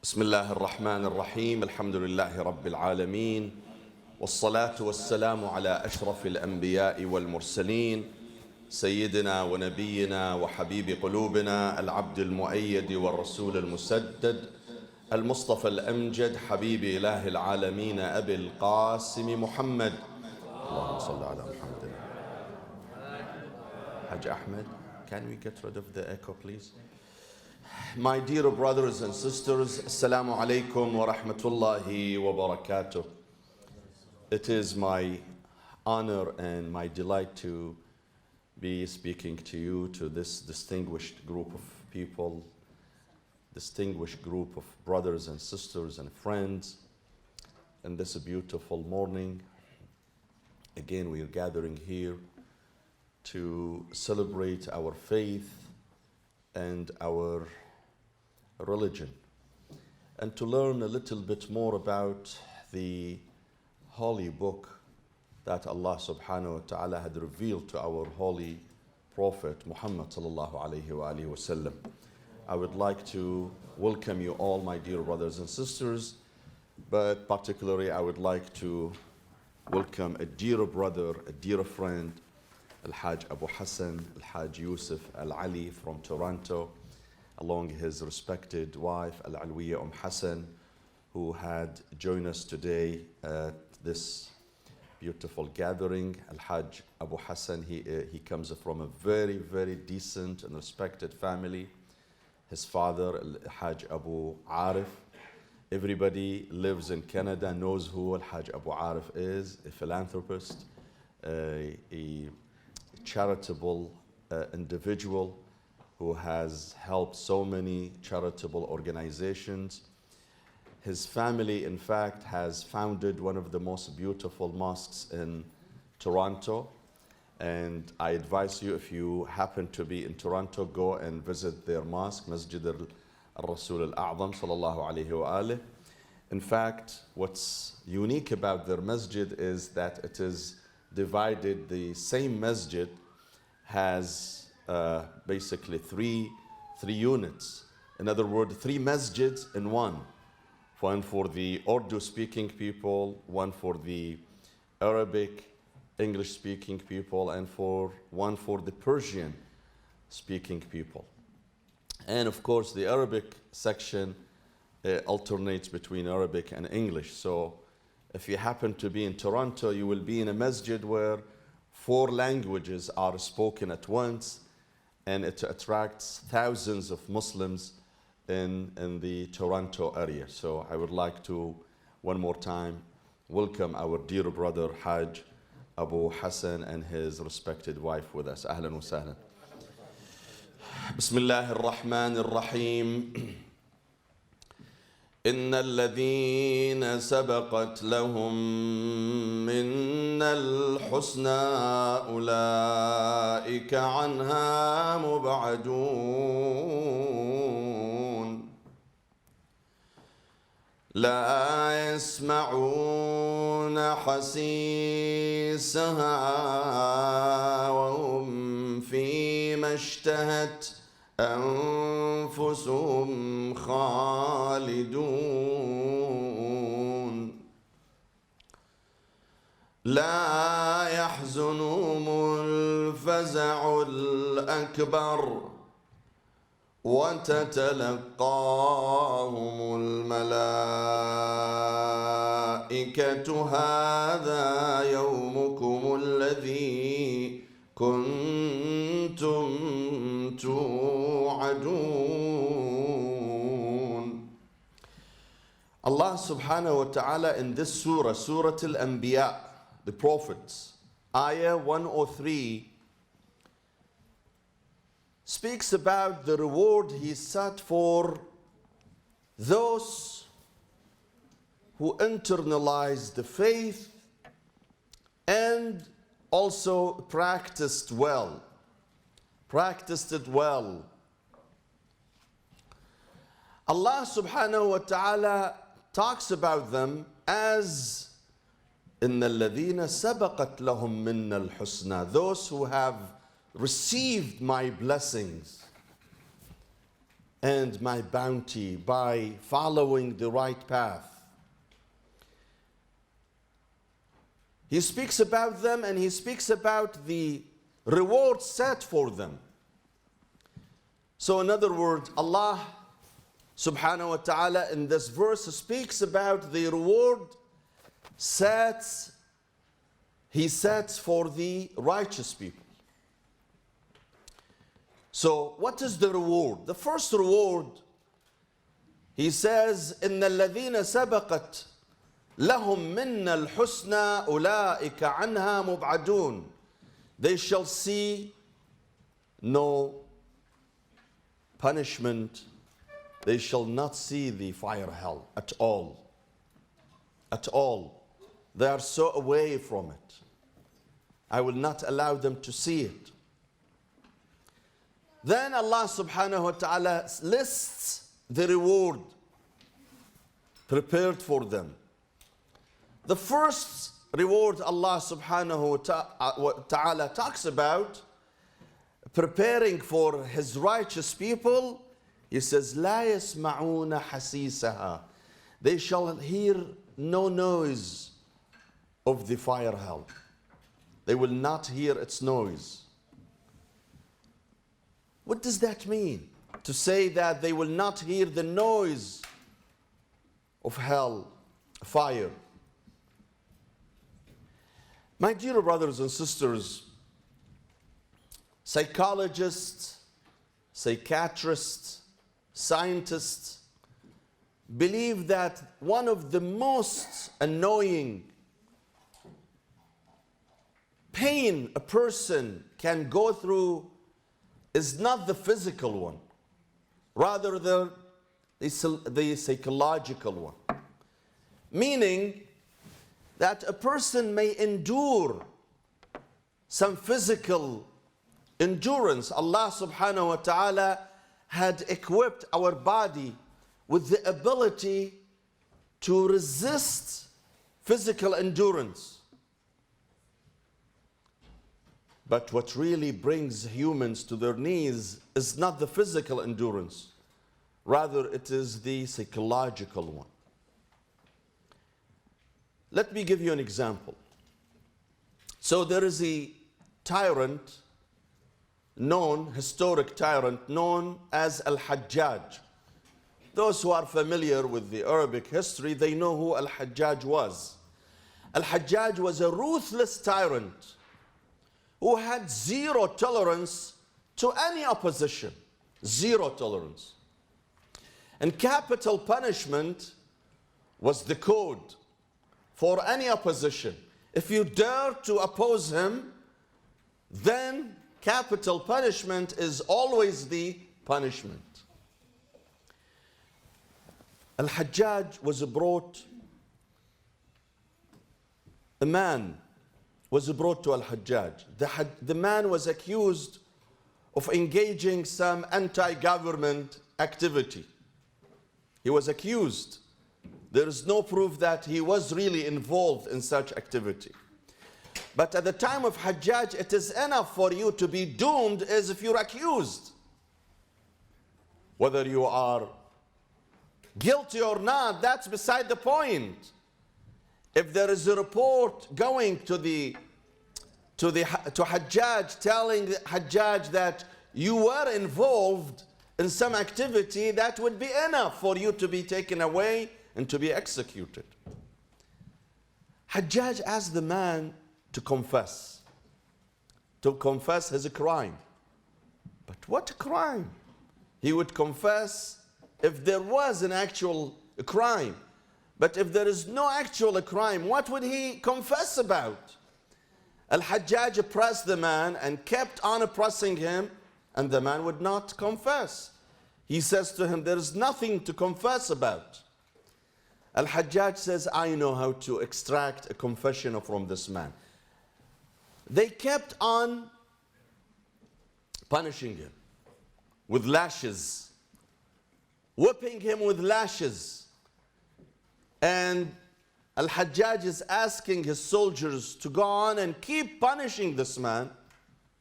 بسم الله الرحمن الرحيم الحمد لله رب العالمين والصلاة والسلام على أشرف الأنبياء والمرسلين سيدنا ونبينا وحبيب قلوبنا العبد المؤيد والرسول المسدد المصطفى الأمجد حبيب إله العالمين أبي القاسم محمد. اللهم صل على محمد. Hajj Ahmed, can we get rid of the echo please? My dear brothers and sisters, Assalamu alaikum wa rahmatullahi wa barakatuh. It is my honor and my delight to be speaking to you, to this distinguished group of people, distinguished group of brothers and sisters and friends in this beautiful morning. Again, we are gathering here to celebrate our faith and our religion, and to learn a little bit more about the holy book that Allah subhanahu wa ta'ala had revealed to our holy Prophet Muhammad sallallahu alayhi wa alihi wasallam. I would like to welcome you all, my dear brothers and sisters, but particularly I would like to welcome a dear brother, a dear friend, Al-Hajj Abu Hassan, Al-Hajj Yusuf Al-Ali from Toronto, along his respected wife Al-Alwiya Hassan, who had joined us today at this beautiful gathering. Al-Hajj Abu Hassan, he comes from a very, very decent and respected family. His father, Al-Hajj Abu Arif. Everybody lives in Canada knows who Al-Hajj Abu Arif is, a philanthropist, a charitable individual who has helped so many charitable organizations. His family, in fact, has founded one of the most beautiful mosques in Toronto. And I advise you, if you happen to be in Toronto, go and visit their mosque, Masjid al-Rasul al-A'zam, sallallahu alayhi wa alih. In fact, what's unique about their masjid is that it is divided. The same masjid has basically three units. In other words, three masjids in one. One for the Urdu-speaking people, one for the Arabic, English-speaking people, and one for the Persian-speaking people. And of course, the Arabic section alternates between Arabic and English. So if you happen to be in Toronto, you will be in a masjid where 4 languages are spoken at once, and it attracts thousands of Muslims in the Toronto area. So I would like to, one more time, welcome our dear brother Hajj Abu Hassan and his respected wife with us. Ahlan wa sahlan. Bismillah ar-Rahman ar-Rahim. إن الذين سبقت لهم منا الحسنى أولئك عنها مبعدون لا يسمعون حسيسها وهم فيما اشتهت أنفسهم خالدون لا يحزنهم الفزع الأكبر وتتلقاهم الملائكة هذا يومكم الذي كنتم توعدون. Allah subhanahu wa ta'ala in this surah, Surah Al-Anbiya, the prophets, ayah 103, speaks about the reward he set for those who internalized the faith and also practiced it well. Allah subhanahu wa ta'ala talks about them as إن الذين سبقت لهم منا الحسنى, those who have received my blessings. and my bounty by following the right path. He speaks about them and he speaks about the reward set for them. So in other words, Allah subhanahu wa ta'ala in this verse speaks about the reward He sets for the righteous people. So what is the reward? The first reward, he says, إِنَّ الَّذِينَ سَبَقَتْ لَهُم مِّنَّا الْحُسْنَى أُولَٰئِكَ عَنْهَا مُبْعَدُونَ. They shall see no punishment. They shall not see the fire hell at all. At all. They are so away from it. I will not allow them to see it. Then Allah subhanahu wa ta'ala lists the reward prepared for them. The first reward Allah subhanahu wa ta'ala talks about preparing for His righteous people. He says, لا يسمعون حسيسها. They shall hear no noise of the fire hell. They will not hear its noise. What does that mean? To say that they will not hear the noise of hell, fire. My dear brothers and sisters, psychologists, psychiatrists, scientists believe that one of the most annoying pain a person can go through is not the physical one, rather the psychological one. Meaning that a person may endure some physical endurance. Allah subhanahu wa ta'ala had equipped our body with the ability to resist physical endurance. But what really brings humans to their knees is not the physical endurance. Rather, it is the psychological one. Let me give you an example. So there is a tyrant, historic tyrant, known as Al-Hajjaj. Those who are familiar with the Arabic history, they know who Al-Hajjaj was. Al-Hajjaj was a ruthless tyrant who had zero tolerance to any opposition. Zero tolerance. And capital punishment was the code for any opposition. If you dare to oppose him, then capital punishment is always the punishment. Al-Hajjaj was brought, a man was brought to Al-Hajjaj. The man was accused of engaging some anti-government activity. He was accused. There is no proof that he was really involved in such activity. But at the time of Hajjaj, it is enough for you to be doomed as if you're accused. Whether you are guilty or not, that's beside the point. If there is a report going to Hajjaj, telling Hajjaj that you were involved in some activity, that would be enough for you to be taken away and to be executed. Hajjaj asked the man to confess his crime. But what crime? He would confess if there was an actual crime. But if there is no actual crime, what would he confess about? Al-Hajjaj pressed the man and kept on pressing him, and the man would not confess. He says to him, there is nothing to confess about. Al-Hajjaj says, I know how to extract a confession from this man. They kept on punishing him with lashes, whipping him with lashes. And Al-Hajjaj is asking his soldiers to go on and keep punishing this man.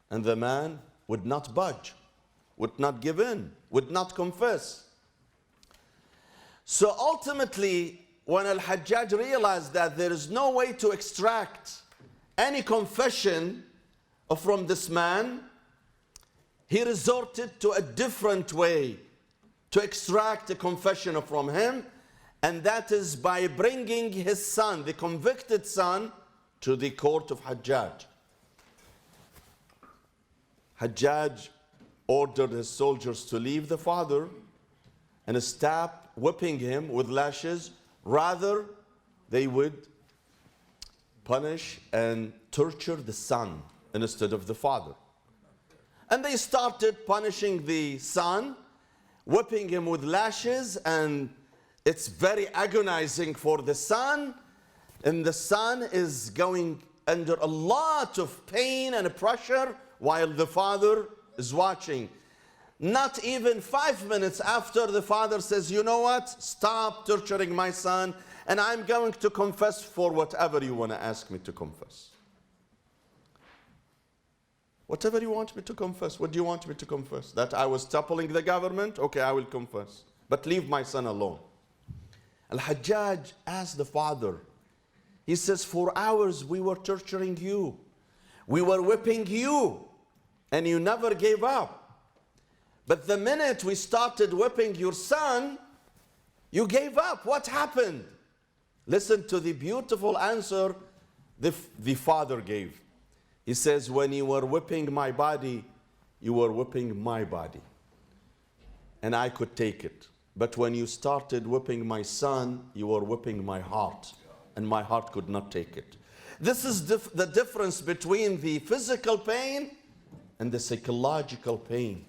And the man would not budge. would not give in, would not confess. So ultimately, when Al-Hajjaj realized that there is no way to extract any confession from this man, he resorted to a different way to extract a confession from him, and that is by bringing his son, the convicted son, to the court of Hajjaj. Hajjaj ordered his soldiers to leave the father and stop whipping him with lashes. Rather, they would punish and torture the son instead of the father. And they started punishing the son, whipping him with lashes, and it's very agonizing for the son. And the son is going under a lot of pain and pressure while the father is watching. Not even 5 minutes after, the father says, you know what? Stop torturing my son, and I'm going to confess for whatever you want to ask me to confess. Whatever you want me to confess. What do you want me to confess? That I was toppling the government? Okay, I will confess. But leave my son alone. Al-Hajjaj asked the father. He says, for hours we were torturing you. We were whipping you. And you never gave up. But the minute we started whipping your son, you gave up. What happened? Listen to the beautiful answer the father gave. He says, when you were whipping my body, you were whipping my body. And I could take it. But when you started whipping my son, you were whipping my heart. And my heart could not take it. This is the difference between the physical pain and the psychological pain.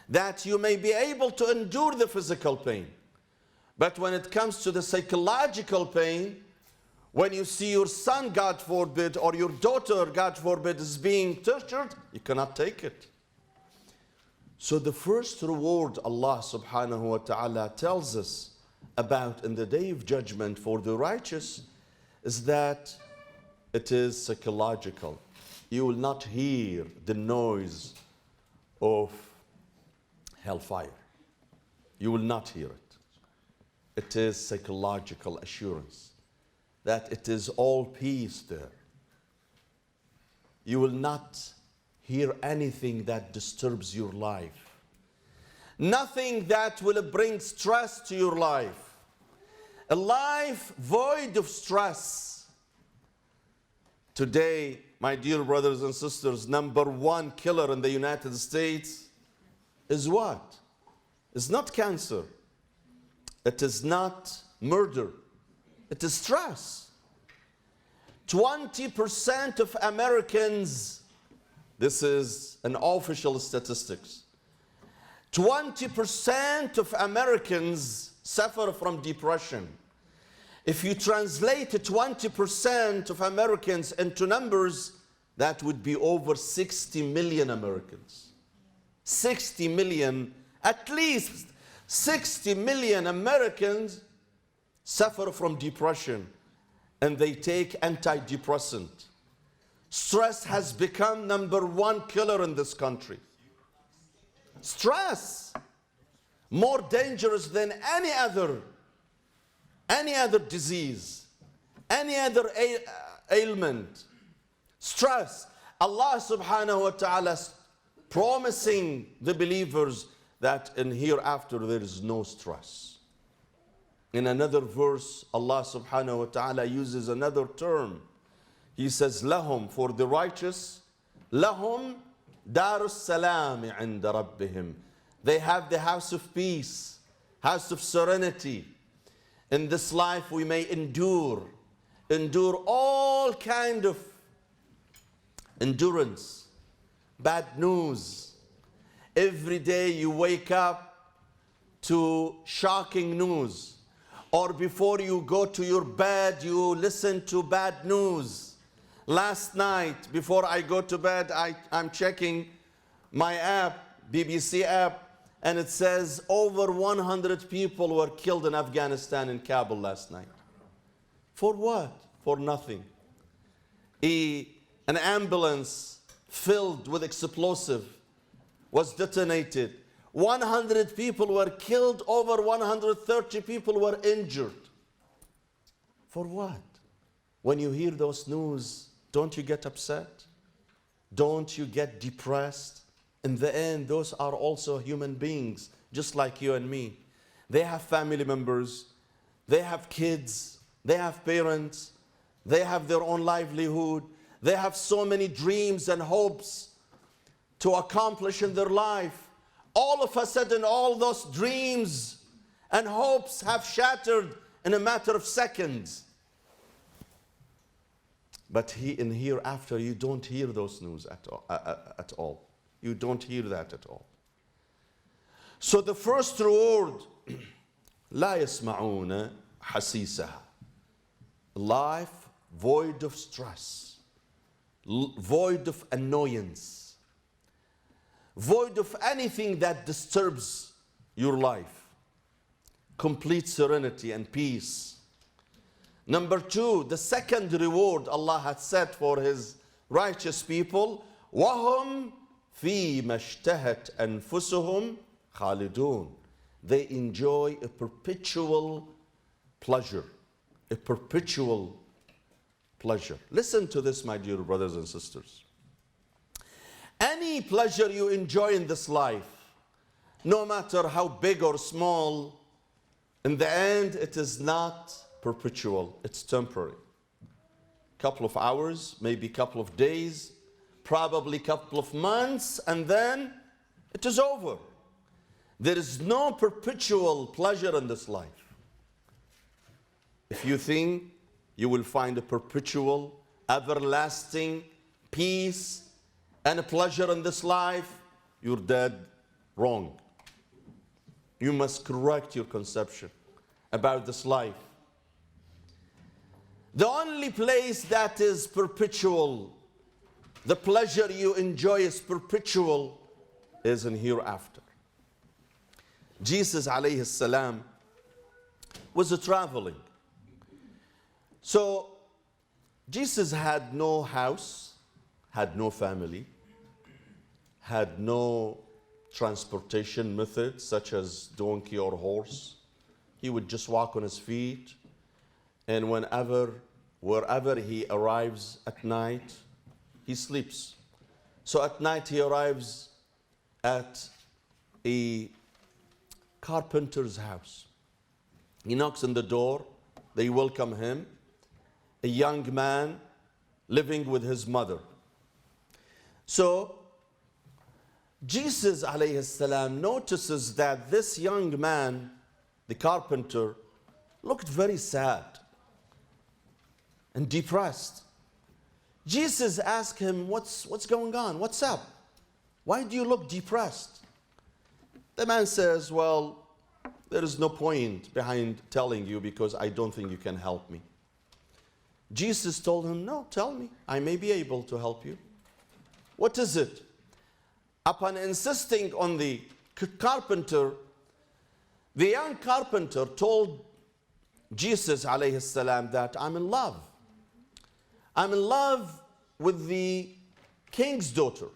That you may be able to endure the physical pain. But when it comes to the psychological pain, when you see your son, God forbid, or your daughter, God forbid, is being tortured, you cannot take it. So the first reward Allah subhanahu wa ta'ala tells us about in the day of judgment for the righteous is that it is psychological. You will not hear the noise of hellfire. You will not hear it. It is psychological assurance that it is all peace there. You will not hear anything that disturbs your life. Nothing that will bring stress to your life. A life void of stress. Today, my dear brothers and sisters, #1 killer in the United States is what? It's not cancer. It is not murder. It is stress. 20% of Americans, this is an official statistics, 20% of Americans suffer from depression. If you translate 20% of Americans into numbers, that would be over 60 million Americans. 60 million, at least 60 million Americans suffer from depression, and they take antidepressant. Stress has become #1 killer in this country. Stress, more dangerous than any other disease, any other ailment. Stress. Allah subhanahu wa ta'ala promising the believers that in hereafter there is no stress. In another verse, Allah subhanahu wa ta'ala uses another term. He says, lahum, for the righteous, lahum darus salami inda rabbihim. They have the house of peace, house of serenity. In this life we may endure all kind of endurance, bad news. Every day you wake up to shocking news. Or before you go to your bed, you listen to bad news. Last night, before I go to bed, I'm checking my app, BBC app, and it says over 100 people were killed in Afghanistan in Kabul last night. For what? For nothing. An ambulance filled with explosive was detonated. 100 people were killed, over 130 people were injured. For what? When you hear those news, don't you get upset? Don't you get depressed? In the end, those are also human beings, just like you and me. They have family members, they have kids, they have parents, they have their own livelihood, they have so many dreams and hopes to accomplish in their life. All of a sudden, all those dreams and hopes have shattered in a matter of seconds. But in hereafter, you don't hear those news at all. You don't hear that at all. So the first reward, لا يسمعون حسيسها. Life void of stress, void of annoyance, void of anything that disturbs your life. Complete serenity and peace. Number two, the second reward Allah had set for His righteous people, وَهُمْ فِي مَا اشْتَهَتْ أَنفُسُهُمْ خَالِدُونَ. They enjoy a perpetual pleasure. A perpetual pleasure. Listen to this, my dear brothers and sisters. Any pleasure you enjoy in this life, no matter how big or small, in the end, it is not perpetual. It's temporary. Couple of hours, maybe couple of days, probably couple of months, and then it is over. There is no perpetual pleasure in this life. If you think you will find a perpetual, everlasting peace and a pleasure in this life, you're dead wrong. You must correct your conception about this life. The only place that is perpetual, the pleasure you enjoy is perpetual, is in hereafter. Jesus alayhi salam was traveling. So Jesus had no house, had no family, had no transportation method such as donkey or horse. He would just walk on his feet, and wherever he arrives at night, he sleeps. So at night he arrives at a carpenter's house. He knocks on the door, they welcome him, a young man living with his mother. So Jesus alayhi salam notices that this young man, the carpenter, looked very sad and depressed. Jesus asked him, what's going on? What's up? Why do you look depressed? The man says, well, there is no point behind telling you because I don't think you can help me. Jesus told him, no, tell me. I may be able to help you. What is it? Upon insisting on the carpenter, the young carpenter told Jesus alayhi salam that I'm in love. I'm in love with the king's daughter.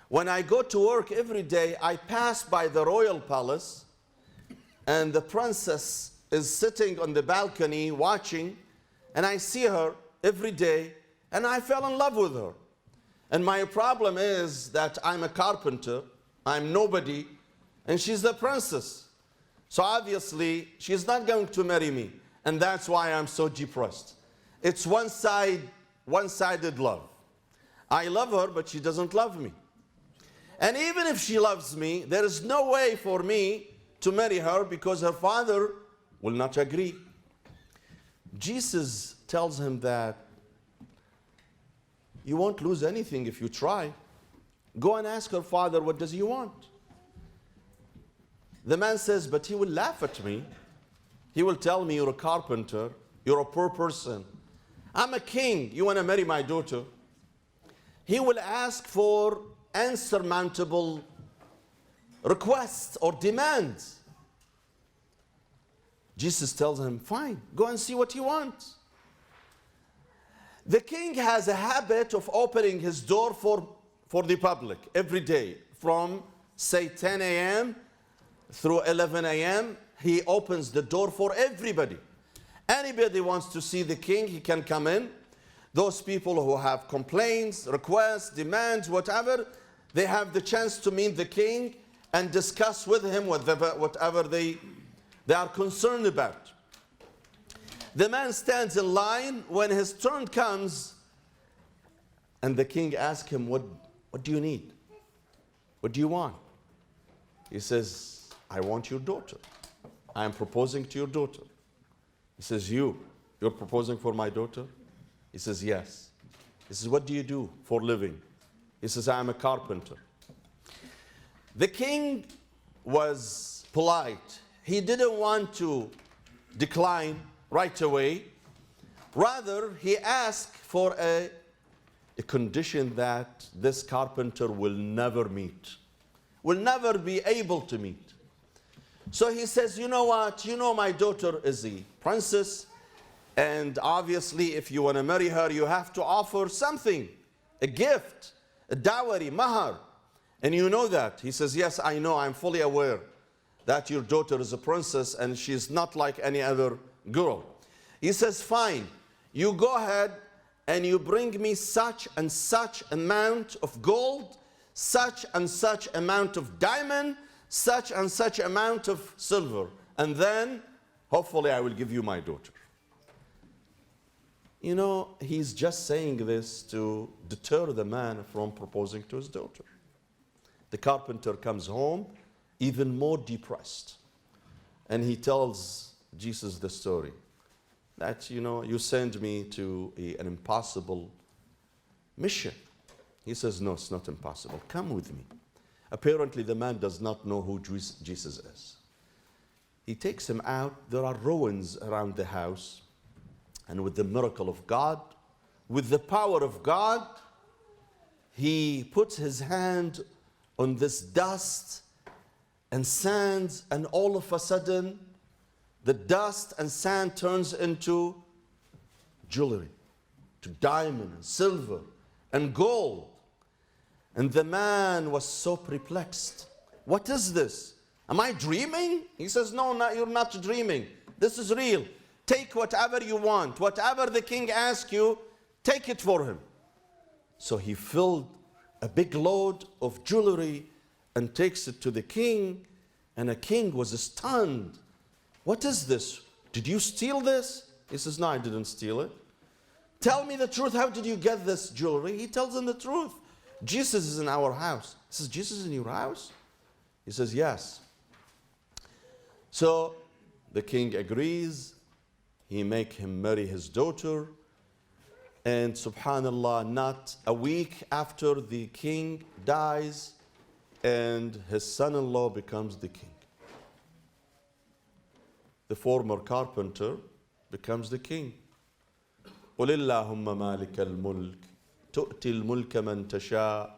When I go to work every day, I pass by the royal palace and the princess is sitting on the balcony watching, and I see her every day and I fell in love with her. And my problem is that I'm a carpenter, I'm nobody, and she's the princess. So obviously, she's not going to marry me. And that's why I'm so depressed. It's one-sided love. I love her, but she doesn't love me. And even if she loves me, there is no way for me to marry her because her father will not agree. Jesus tells him that you won't lose anything if you try. Go and ask her father, what does he want? The man says, but he will laugh at me. He will tell me, you're a carpenter, you're a poor person. I'm a king, you want to marry my daughter? He will ask for insurmountable requests or demands. Jesus tells him, fine, go and see what he wants. The king has a habit of opening his door for the public every day, from, say, 10 a.m. through 11 a.m., he opens the door for everybody. Anybody wants to see the king, he can come in. Those people who have complaints, requests, demands, whatever, they have the chance to meet the king and discuss with him whatever they are concerned about. The man stands in line. When his turn comes, and the king asks him, what do you need? What do you want? He says, I want your daughter. I am proposing to your daughter. He says, you're proposing for my daughter? He says, yes. He says, what do you do for a living? He says, I am a carpenter. The king was polite. He didn't want to decline right away. Rather, he asked for a condition that this carpenter will never meet, will never be able to meet. So he says, you know what? You know my daughter is a princess, and obviously if you want to marry her, you have to offer something, a gift, a dowry, mahar. And you know that. He says, yes, I know. I'm fully aware that your daughter is a princess and she's not like any other girl. He says, fine, you go ahead and you bring me such and such amount of gold, such and such amount of diamond, such and such amount of silver, and then hopefully I will give you my daughter. You know, he's just saying this to deter the man from proposing to his daughter. The carpenter comes home even more depressed, and he tells Jesus the story that, you know, you send me to an impossible mission. He says, no, it's not impossible. Come with me. Apparently, the man does not know who Jesus is. He takes him out. There are ruins around the house. And with the miracle of God, with the power of God, he puts his hand on this dust and sand, and all of a sudden, the dust and sand turns into jewelry, to diamond and silver and gold. And the man was so perplexed. What is this? Am I dreaming? He says, no, you're not dreaming. This is real. Take whatever you want. Whatever the king asks you, take it for him. So he filled a big load of jewelry and takes it to the king. And the king was stunned. What is this? Did you steal this? He says, no, I didn't steal it. Tell me the truth. How did you get this jewelry? He tells him the truth. Jesus is in our house. He says, Jesus is in your house? He says, yes. So the king agrees. He makes him marry his daughter. And subhanallah, not a week after the king dies, and his son-in-law becomes the king. The former carpenter becomes the king. قُلِ اللَّهُمَّ مَالِكَ الْمُلْكِ تُؤْتِي الْمُلْكَ مَنْ تَشَاءُ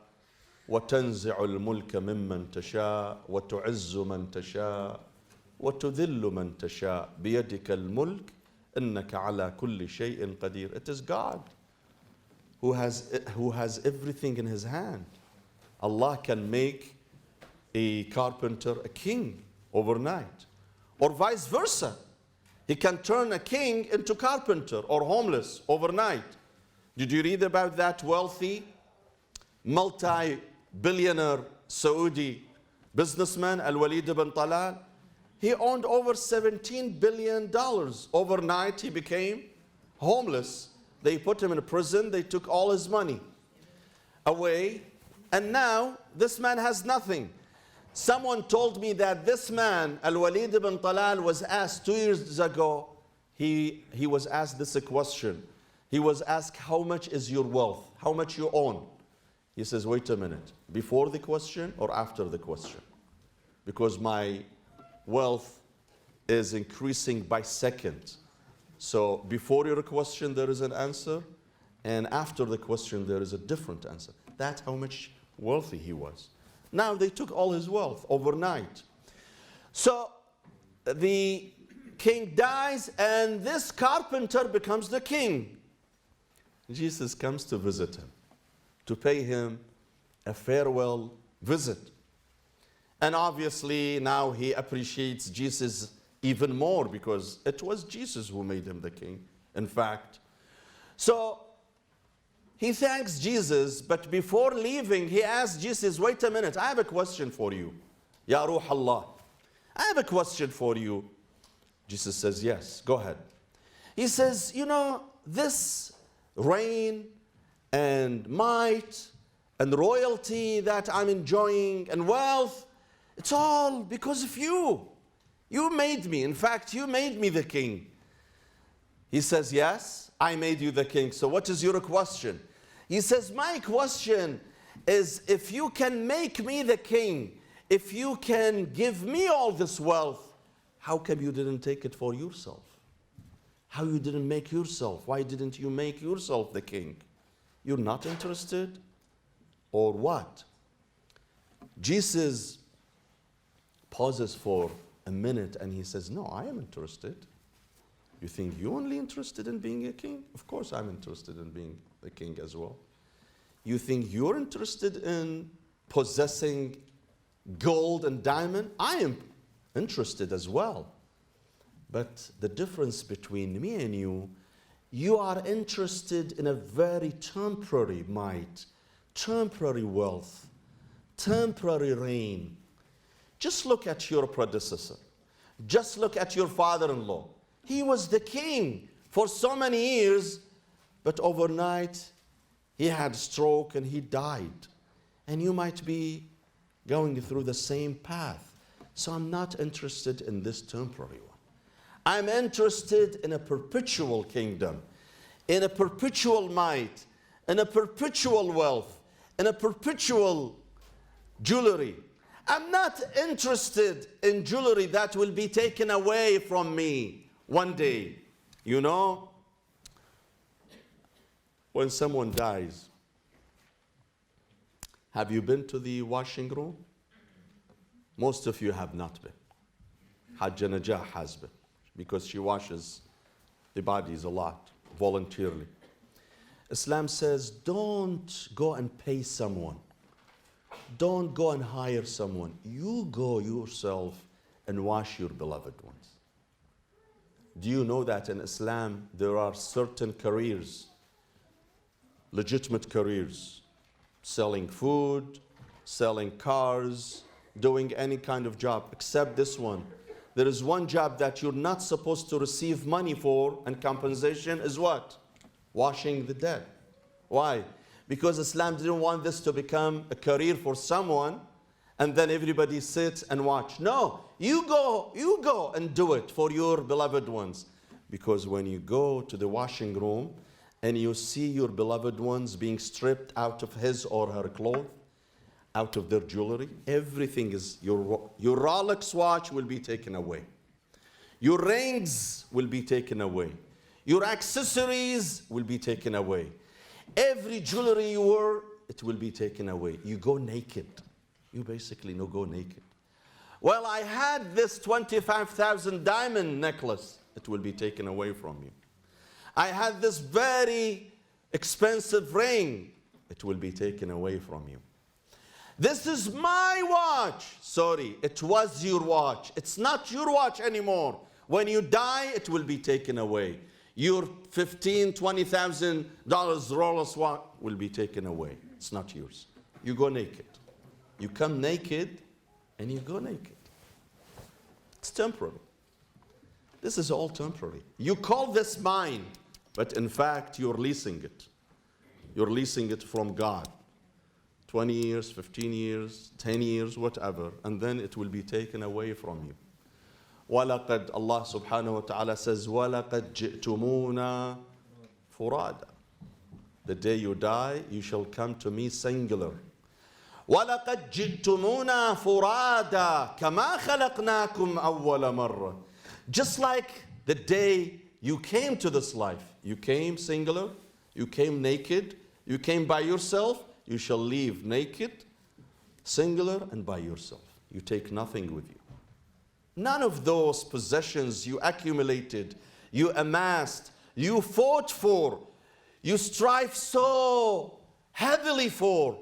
وَتَنْزِعُ الْمُلْكَ مِمَّنْ تَشَاءُ وَتُعِزُّ مَنْ تَشَاءُ وَتُذِلُّ مَنْ تَشَاءُ بِيَدِكَ الْمُلْكَ إِنَّكَ عَلَى كُلِّ شَيْءٍ قَدِيرٌ. It is God who has everything in his hand. Allah can make a carpenter a king overnight, or vice versa. He can turn a king into carpenter or homeless overnight. Did you read about that wealthy, multi-billionaire Saudi businessman, Al-Walid ibn Talal? He owned over $17 billion. Overnight, he became homeless. They put him in a prison. They took all his money away. And now, this man has nothing. Someone told me that this man, Al-Walid ibn Talal, was asked 2 years ago, he was asked this question. He was asked, how much is your wealth? How much you own? He says, wait a minute. Before the question or after the question? Because my wealth is increasing by seconds. So before your question, there is an answer. And after the question, there is a different answer. That's how much wealthy he was. Now they took all his wealth overnight. So the king dies, and this carpenter becomes the king. Jesus comes to visit him, to pay him a farewell visit. And obviously now he appreciates Jesus even more because it was Jesus who made him the king, in fact. So he thanks Jesus, but before leaving, he asks Jesus, wait a minute, I have a question for you. Ya Ruh Allah, I have a question for you. Jesus says, yes, go ahead. He says, you know, this reign and might and royalty that I'm enjoying and wealth, it's all because of you. You made me. In fact, you made me the king. He says, yes, I made you the king. So what is your question? He says, my question is, if you can make me the king, if you can give me all this wealth, how come you didn't take it for yourself? How you didn't make yourself? Why didn't you make yourself the king? You're not interested? Or what? Jesus pauses for a minute and he says, no, I am interested. You think you're only interested in being a king? Of course I'm interested in being the king as well. You think you're interested in possessing gold and diamond? I am interested as well. But the difference between me and you are interested in a very temporary might, temporary wealth, temporary reign. Just look at your predecessor. Just look at your father-in-law. He was the king for so many years, but overnight he had a stroke and he died. And you might be going through the same path. So I'm not interested in this temporary one. I'm interested in a perpetual kingdom, in a perpetual might, in a perpetual wealth, in a perpetual jewelry. I'm not interested in jewelry that will be taken away from me one day. You know, when someone dies, have you been to the washing room? Most of you have not been. Hajja Najah has been, because she washes the bodies a lot, voluntarily. Islam says, don't go and pay someone. Don't go and hire someone. You go yourself and wash your beloved ones. Do you know that in Islam there are certain careers, legitimate careers, selling food, selling cars, doing any kind of job except this one. There is one job that you're not supposed to receive money for, and compensation is what? Washing the dead. Why? Because Islam didn't want this to become a career for someone and then everybody sits and watch. No, you go and do it for your beloved ones. Because when you go to the washing room and you see your beloved ones being stripped out of his or her clothes, out of their jewelry, everything is, your Rolex watch will be taken away. Your rings will be taken away. Your accessories will be taken away. Every jewelry you wear, it will be taken away. You go naked. You basically go naked. Well, I had this 25,000 diamond necklace. It will be taken away from you. I had this very expensive ring. It will be taken away from you. This is my watch. Sorry, it was your watch. It's not your watch anymore. When you die, it will be taken away. Your $15,000, $20,000 Rolex watch will be taken away. It's not yours. You go naked. You come naked and you go naked. It's temporary. This is all temporary. You call this mine, but in fact, you're leasing it. You're leasing it from God. 20 years, 15 years, 10 years, whatever, and then it will be taken away from you. وَلَقَدْ Allah subhanahu wa ta'ala says, وَلَقَدْ جِئْتُمُونَا فُرَادًا. The day you die, you shall come to me singular. وَلَقَدْ جِئْتُمُونَا فُرَادًا كَمَا خَلَقْنَاكُمْ أَوَّلَ مَرَّةٍ. Just like the day you came to this life, you came singular, you came naked, you came by yourself, you shall leave naked, singular, and by yourself. You take nothing with you. None of those possessions you accumulated, you amassed, you fought for, you strive so heavily for.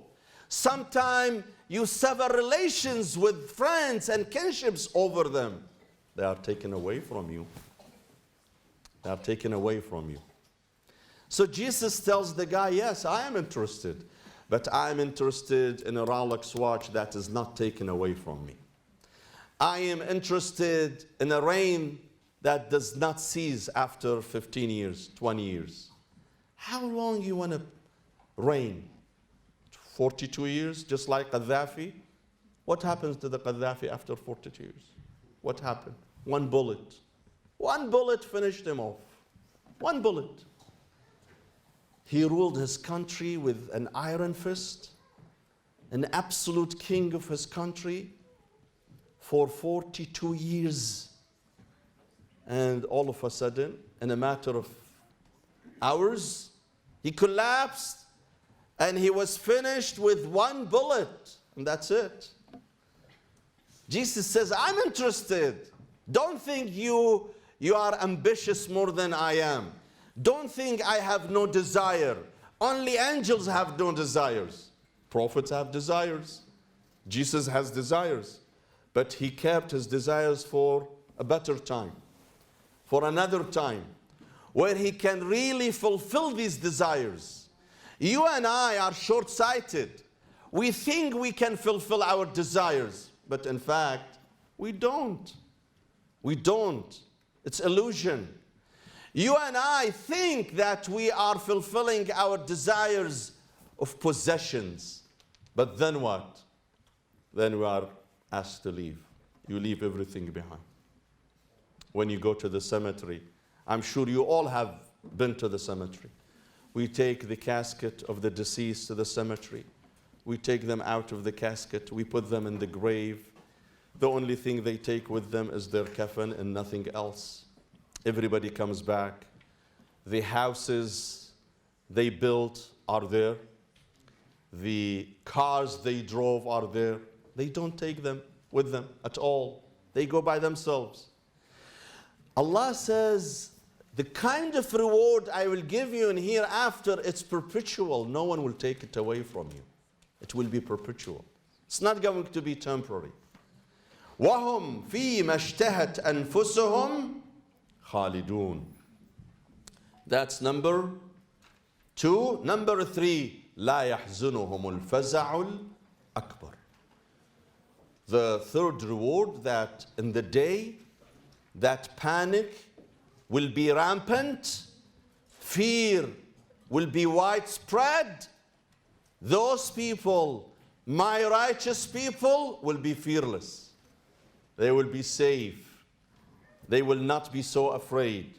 Sometime You sever relations with friends and kinships over them. They are taken away from you. They are taken away from you. So Jesus tells the guy, yes, I am interested, but I am interested in a Rolex watch that is not taken away from me. I am interested in a rain that does not cease after 15 years, 20 years. How long you want to reign? 42 years, just like Qaddafi? What happens to the Qaddafi after 42 years? What happened? One bullet. One bullet finished him off. One bullet. He ruled his country with an iron fist, an absolute king of his country for 42 years. And all of a sudden, in a matter of hours, he collapsed and he was finished with one bullet. And that's it. Jesus says, I'm interested. Don't think you are ambitious more than I am. Don't think I have no desire. Only angels have no desires. Prophets have desires. Jesus has desires. But he kept his desires for a better time, for another time, where he can really fulfill these desires. You and I are short-sighted. We think we can fulfill our desires, but in fact, we don't. We don't. It's illusion. You and I think that we are fulfilling our desires of possessions, but then what? Then we are asked to leave. You leave everything behind. When you go to the cemetery, I'm sure you all have been to the cemetery. We take the casket of the deceased to the cemetery. We take them out of the casket. We put them in the grave. The only thing they take with them is their coffin and nothing else. Everybody comes back. The houses they built are there. The cars they drove are there. They don't take them with them at all. They go by themselves. Allah says, the kind of reward I will give you in hereafter, it's perpetual. No one will take it away from you. It will be perpetual. It's not going to be temporary. وَهُمْ فِي مَا اشْتَهَتْ أَنفُسُهُمْ خَالِدُونَ. That's number 2. Number 3, لَا يَحْزُنُهُمُ الْفَزَعُ الْأَكْبَرُ. The third reward, that in the day that panic will be rampant, fear will be widespread, those people, my righteous people, will be fearless. They will be safe. They will not be so afraid.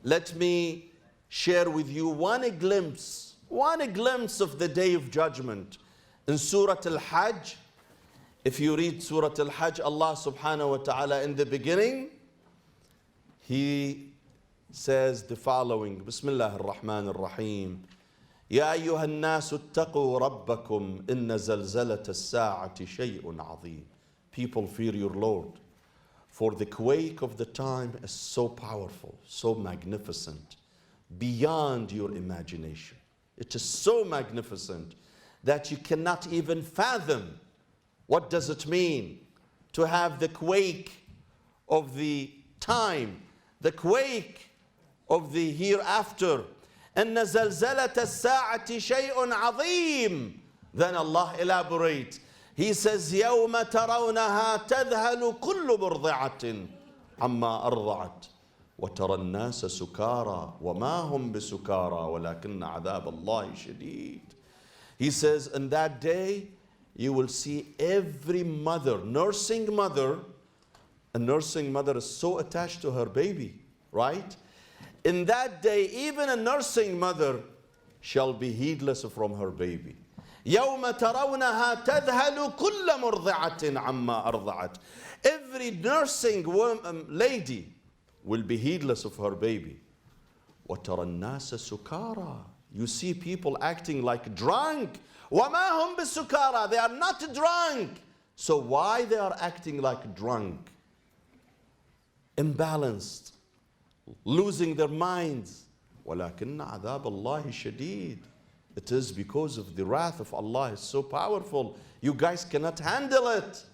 Let me share with you one glimpse of the day of judgment. In Surah Al-Hajj, if you read Surah Al-Hajj, Allah subhanahu wa ta'ala in the beginning, He says the following, Bismillah ar-Rahman ar-Rahim. يا أيها الناس اتقوا ربكم إن زلزلة الساعة شيء عظيم. People, fear your Lord, for the quake of the time is so powerful, so magnificent, beyond your imagination. It is so magnificent that you cannot even fathom. What does it mean to have the quake of the time, the quake of the hereafter? إن زلزلة الساعة شيء عظيم. Then Allah elaborates. He says, يوم ترونها تذهل كل مرضعة عما أرضعت وترى الناس سكارى وما هم بسكارى ولكن عذاب الله شديد. He says, in that day, you will see every mother, nursing mother. A nursing mother is so attached to her baby, right? In that day, even a nursing mother shall be heedless from her baby. يوم ترونها تذهل كل مرضعة عما أرضعت. Every nursing lady will be heedless of her baby. وترى الناس سكارى. You see people acting like drunk. وما هم بسكارى. They are not drunk. So why they are acting like drunk? Imbalanced, losing their minds. ولكن عذاب الله شديد. It is because of the wrath of Allah is so powerful. You guys cannot handle it.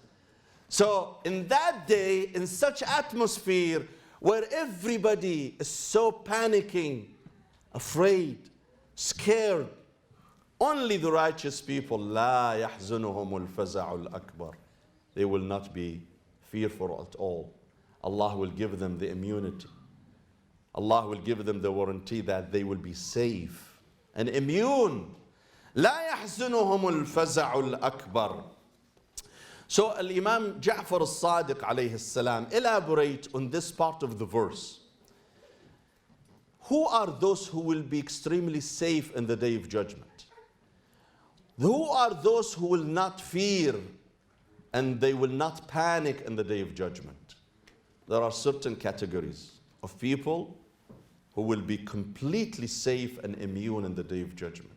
So in that day, in such atmosphere where everybody is so panicking, afraid, scared, only the righteous people, لا يحزنهم الفزع الأكبر. They will not be fearful at all. Allah will give them the immunity. Allah will give them the warranty that they will be safe and immune. لا يحزنهم الفزع الأكبر. So Imam Ja'far al-Sadiq alayhi salam elaborate on this part of the verse. Who are those who will be extremely safe in the day of judgment? Who are those who will not fear and they will not panic in the day of judgment? There are certain categories of people who will be completely safe and immune in the day of judgment.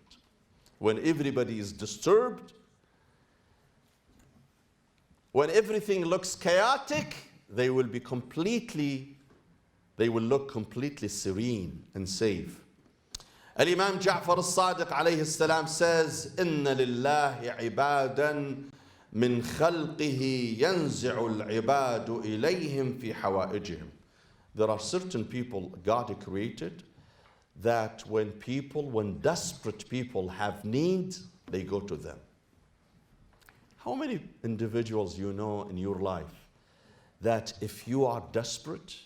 When everybody is disturbed, when everything looks chaotic, they will look completely serene and safe. Al-Imam Ja'far al-Sadiq alayhi salam says, إِنَّ لِلَّهِ عِبَادًا مِنْ خَلْقِهِ يَنْزِعُ الْعِبَادُ إِلَيْهِمْ فِي حَوَائِجِهِمْ. There are certain people God created that when desperate people have needs, they go to them. How many individuals you know in your life that if you are desperate,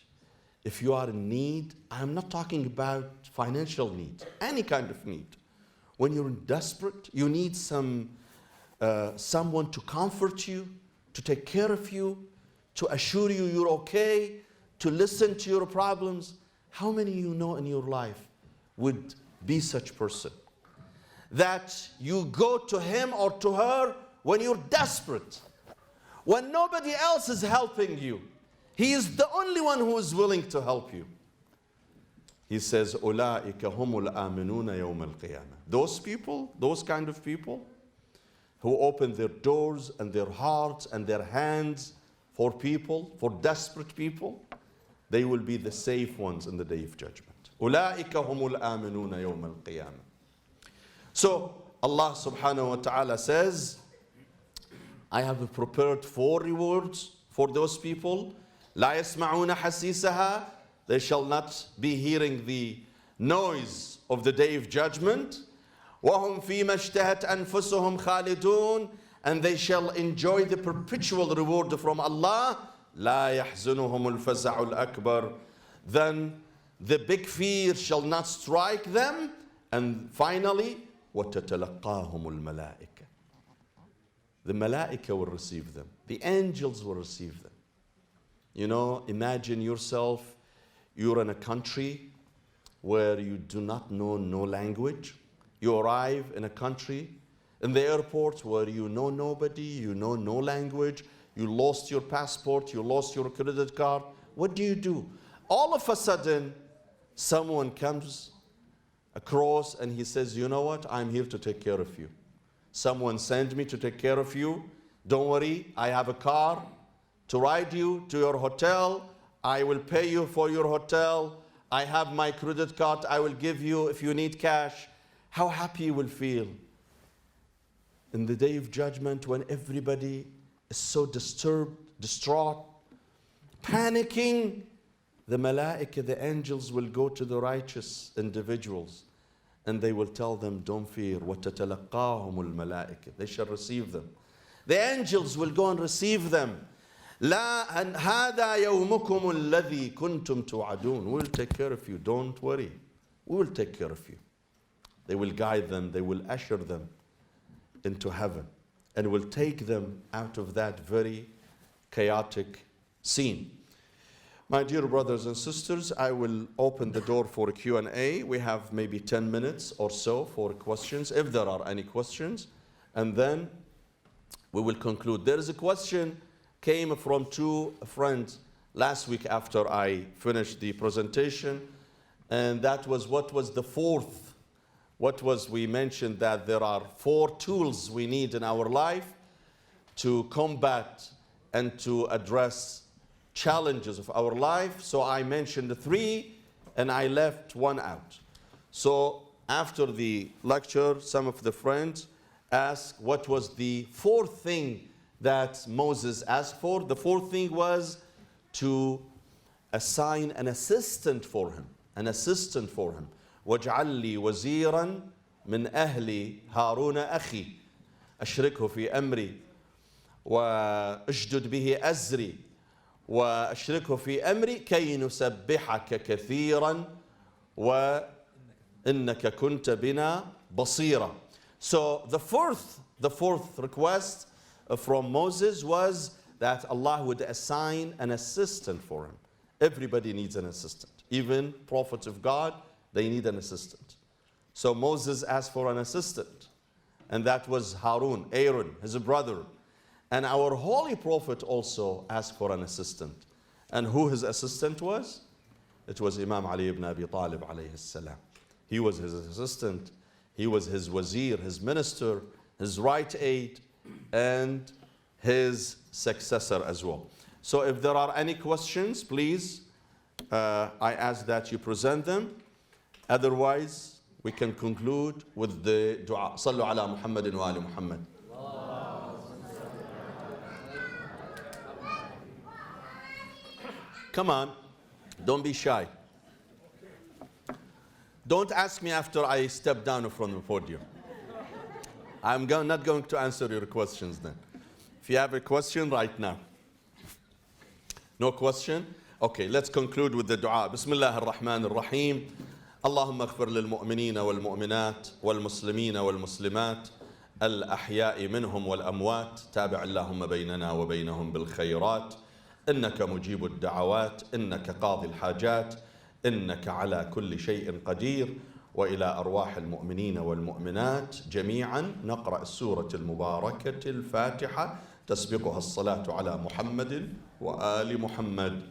if you are in need, I'm not talking about financial need, any kind of need. When you're desperate, you need someone to comfort you, to take care of you, to assure you you're okay, to listen to your problems. How many you know in your life would be such person? That you go to him or to her when you're desperate, when nobody else is helping you. He is the only one who is willing to help you. He says, أُولَٰئِكَ هُمُ الْآمِنُونَ يَوْمَ الْقِيَامَةِ. Those people, those kind of people who open their doors and their hearts and their hands for people, for desperate people, they will be the safe ones in the day of judgment. أُولَٰئِكَ هُمُ الْآمِنُونَ يَوْمَ الْقِيَامَةِ. So Allah subhanahu wa ta'ala says, I have prepared 4 rewards for those people. لا يسمعون حسيسها. They shall not be hearing the noise of the day of judgment. وهم فيما اشتهت أنفسهم خالدون. And they shall enjoy the perpetual reward from Allah. لا يحزنهم الفزع الأكبر. Then the big fear shall not strike them. And finally, وتتلقاهم الملائكة. The malaika will receive them. The angels will receive them. You know, imagine yourself, you're in a country where you do not know no language. You arrive in a country, in the airport where you know nobody, you know no language, you lost your passport, you lost your credit card. What do? All of a sudden, someone comes across and he says, you know what, I'm here to take care of you. Someone sent me to take care of you. Don't worry, I have a car to ride you to your hotel. I will pay you for your hotel. I have my credit card. I will give you if you need cash. How happy you will feel in the day of judgment when everybody is so disturbed, distraught, panicking. The malaika, the angels will go to the righteous individuals and they will tell them, don't fear. وَتَتَلَقَّاهُمُ الْمَلَائِكَةِ. They shall receive them. The angels will go and receive them. لَا هَذَا يَوْمُكُمُ الَّذِي كُنْتُمْ تُوعَدُونَ. We will take care of you. Don't worry. We will take care of you. They will guide them. They will usher them into heaven and will take them out of that very chaotic scene. My dear brothers and sisters, I will open the door for a Q&A. We have maybe 10 minutes or so for questions, if there are any questions, and then we will conclude. There is a question came from 2 friends last week after I finished the presentation, and that was what was the 4th? We mentioned that there are 4 tools we need in our life to combat and to address challenges of our life. So I mentioned 3 and I left 1 out. So after the lecture, some of the friends ask what was the fourth thing that Moses asked for. The fourth thing was to assign an assistant for him. An assistant for him. وَاجْعَلْ لِي وَزِيرًا مِنْ أَهْلِ هَارُونَ أَخِي أشركه في أمري واشدد به أزري وأشركه في أمري كي نسبحك كثيرا وإنك كنت بنا بصيرا. So the fourth request from Moses was that Allah would assign an assistant for him. Everybody needs an assistant. Even prophets of God, they need an assistant. So Moses asked for an assistant, and that was Aaron, his brother. And our holy prophet also asked for an assistant. And who his assistant was? It was Imam Ali ibn Abi Talib alayhi salam. He was his assistant. He was his wazir, his minister, his right aid, and his successor as well. So if there are any questions, please, I ask that you present them. Otherwise, we can conclude with the dua. Sallu ala Muhammadin wa ali Muhammad. Come on, don't be shy. Don't ask me after I step down from the podium. I'm not going to answer your questions then. If you have a question, right now. No question? Okay, let's conclude with the dua. Bismillah ar-Rahman ar-Rahim. اللهم اغفر للمؤمنين والمؤمنات والمسلمين والمسلمات الأحياء منهم والأموات تابع اللهم بيننا وبينهم بالخيرات إنك مجيب الدعوات إنك قاضي الحاجات إنك على كل شيء قدير. وإلى أرواح المؤمنين والمؤمنات جميعا نقرأ السورة المباركة الفاتحة تسبقها الصلاة على محمد وآل محمد.